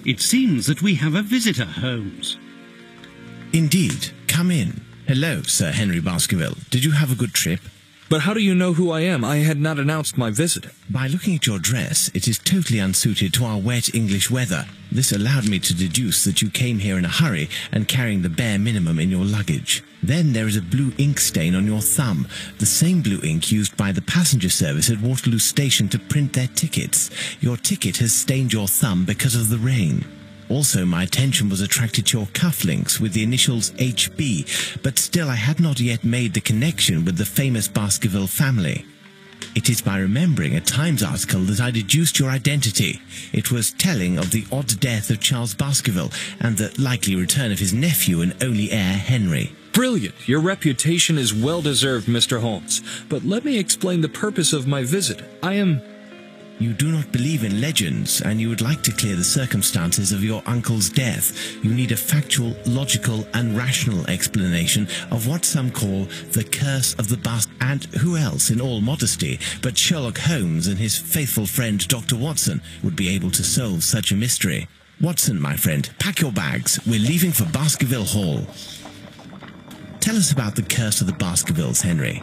It seems that we have a visitor, Holmes. Indeed. Come in. Hello, Sir Henry Baskerville. Did you have a good trip? But how do you know who I am? I had not announced my visit. By looking at your dress, it is totally unsuited to our wet English weather. This allowed me to deduce that you came here in a hurry and carrying the bare minimum in your luggage. Then there is a blue ink stain on your thumb, the same blue ink used by the passenger service at Waterloo Station to print their tickets. Your ticket has stained your thumb because of the rain. Also, my attention was attracted to your cufflinks with the initials HB, but still I had not yet made the connection with the famous Baskerville family. It is by remembering a Times article that I deduced your identity. It was telling of the odd death of Charles Baskerville and the likely return of his nephew and only heir, Henry. Brilliant! Your reputation is well-deserved, Mr. Holmes. But let me explain the purpose of my visit. You do not believe in legends, and you would like to clear the circumstances of your uncle's death. You need a factual, logical, and rational explanation of what some call the curse of the And who else, in all modesty, but Sherlock Holmes and his faithful friend Dr. Watson would be able to solve such a mystery? Watson, my friend, pack your bags. We're leaving for Baskerville Hall. Tell us about the curse of the Baskervilles, Henry.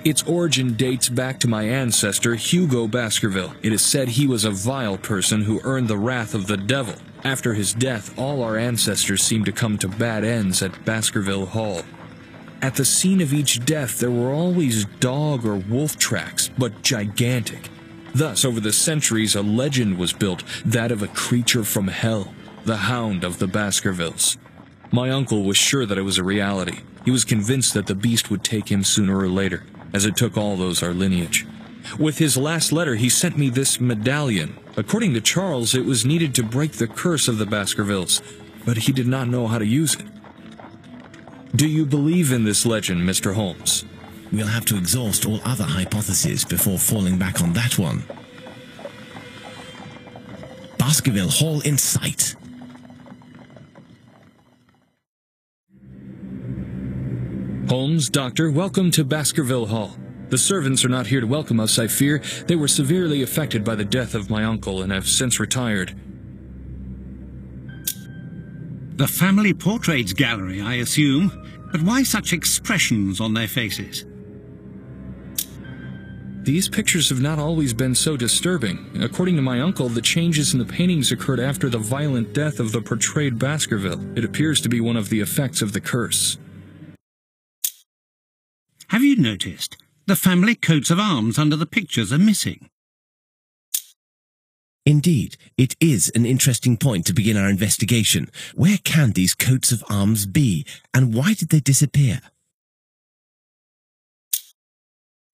Its origin dates back to my ancestor, Hugo Baskerville. It is said he was a vile person who earned the wrath of the devil. After his death, all our ancestors seemed to come to bad ends at Baskerville Hall. At the scene of each death, there were always dog or wolf tracks, but gigantic. Thus, over the centuries, a legend was built, that of a creature from hell, the Hound of the Baskervilles. My uncle was sure that it was a reality. He was convinced that the beast would take him sooner or later, as it took all those our lineage. With his last letter, he sent me this medallion. According to Charles, it was needed to break the curse of the Baskervilles, but he did not know how to use it. Do you believe in this legend, Mr. Holmes? We'll have to exhaust all other hypotheses before falling back on that one. Baskerville Hall in sight. Holmes, Doctor, welcome to Baskerville Hall. The servants are not here to welcome us, I fear. They were severely affected by the death of my uncle and have since retired. The family portraits gallery, I assume. But why such expressions on their faces? These pictures have not always been so disturbing. According to my uncle, the changes in the paintings occurred after the violent death of the portrayed Baskerville. It appears to be one of the effects of the curse. Have you noticed? The family coats of arms under the pictures are missing. Indeed, it is an interesting point to begin our investigation. Where can these coats of arms be, and why did they disappear?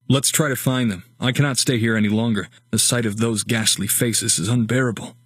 Let's try to find them. I cannot stay here any longer. The sight of those ghastly faces is unbearable.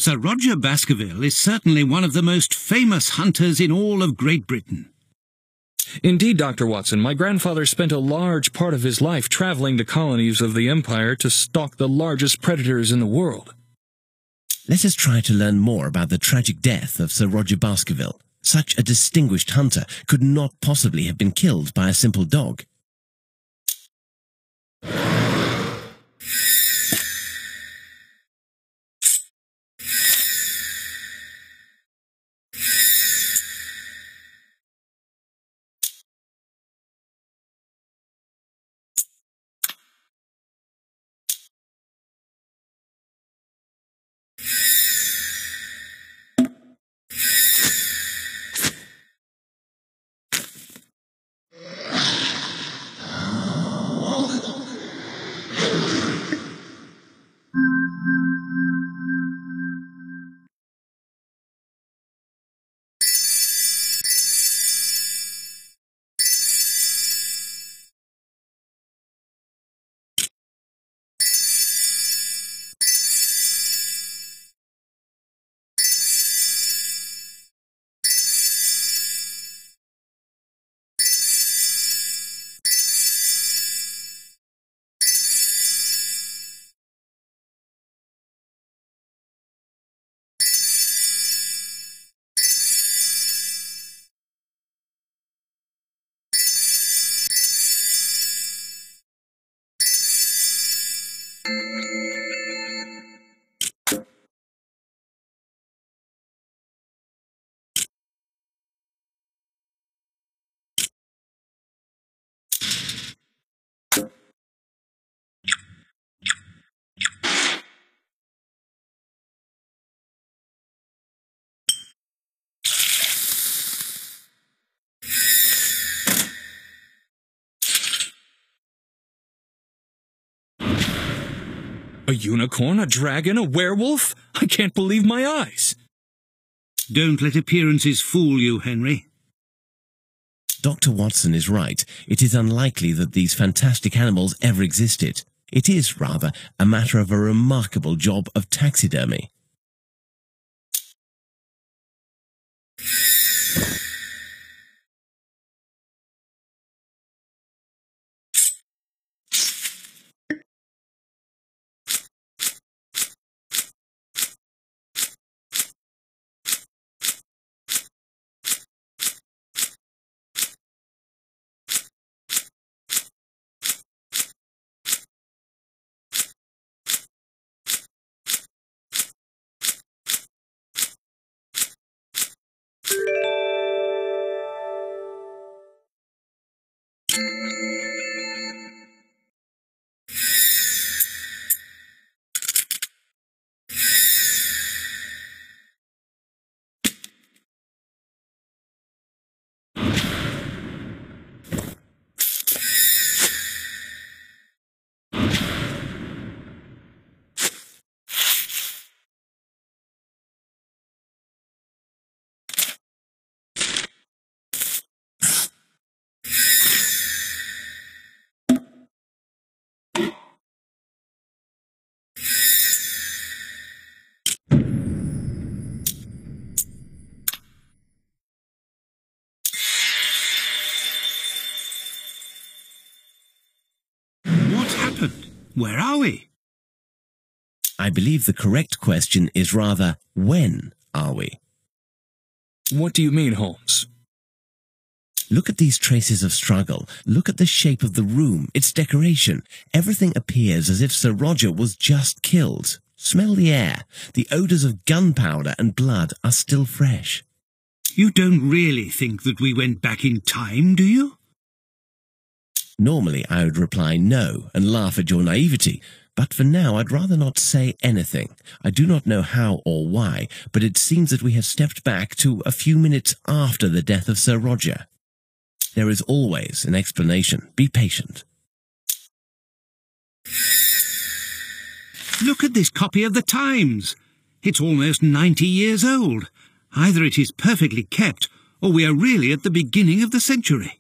Sir Roger Baskerville is certainly one of the most famous hunters in all of Great Britain. Indeed, Dr. Watson, my grandfather spent a large part of his life traveling the colonies of the Empire to stalk the largest predators in the world. Let us try to learn more about the tragic death of Sir Roger Baskerville. Such a distinguished hunter could not possibly have been killed by a simple dog. A unicorn, a dragon, a werewolf? I can't believe my eyes. Don't let appearances fool you, Henry. Dr. Watson is right. It is unlikely that these fantastic animals ever existed. It is, rather, a matter of a remarkable job of taxidermy. What happened? Where are we? I believe the correct question is rather, when are we? What do you mean, Holmes? Look at these traces of struggle. Look at the shape of the room, its decoration. Everything appears as if Sir Roger was just killed. Smell the air. The odours of gunpowder and blood are still fresh. You don't really think that we went back in time, do you? Normally I would reply no and laugh at your naivety, but for now I'd rather not say anything. I do not know how or why, but it seems that we have stepped back to a few minutes after the death of Sir Roger. There is always an explanation. Be patient. Look at this copy of the Times. It's almost 90 years old. Either it is perfectly kept, or we are really at the beginning of the century.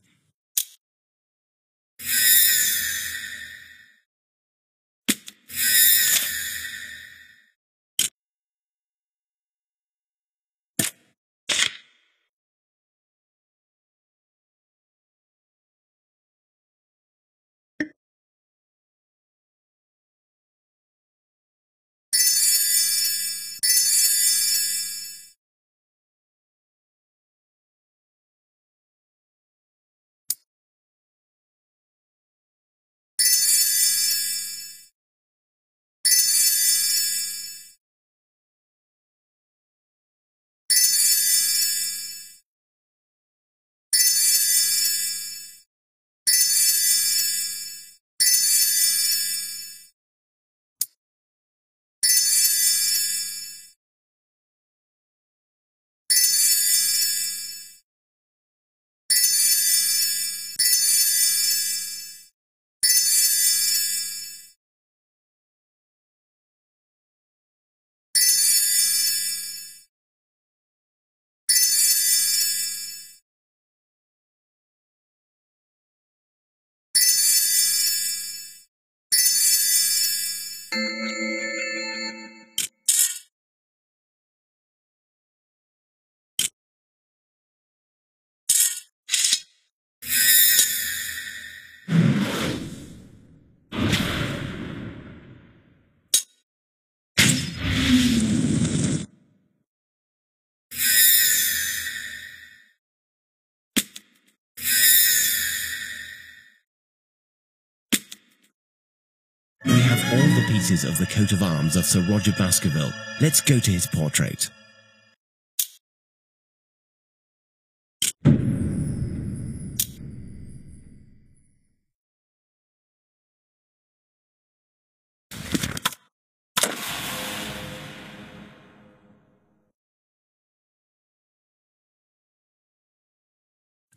We have all the pieces of the coat of arms of Sir Roger Baskerville. Let's go to his portrait.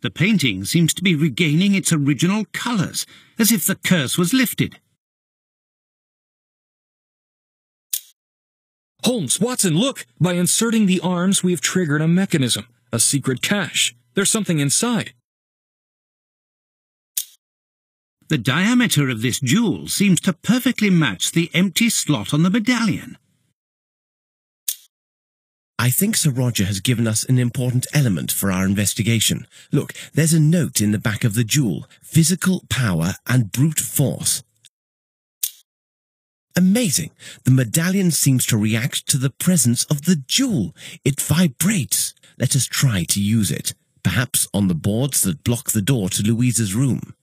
The painting seems to be regaining its original colours, as if the curse was lifted. Holmes, Watson, look! By inserting the arms, we have triggered a mechanism. A secret cache. There's something inside. The diameter of this jewel seems to perfectly match the empty slot on the medallion. I think Sir Roger has given us an important element for our investigation. Look, there's a note in the back of the jewel. Physical power and brute force. Amazing! The medallion seems to react to the presence of the jewel. It vibrates. Let us try to use it. Perhaps on the boards that block the door to Louisa's room.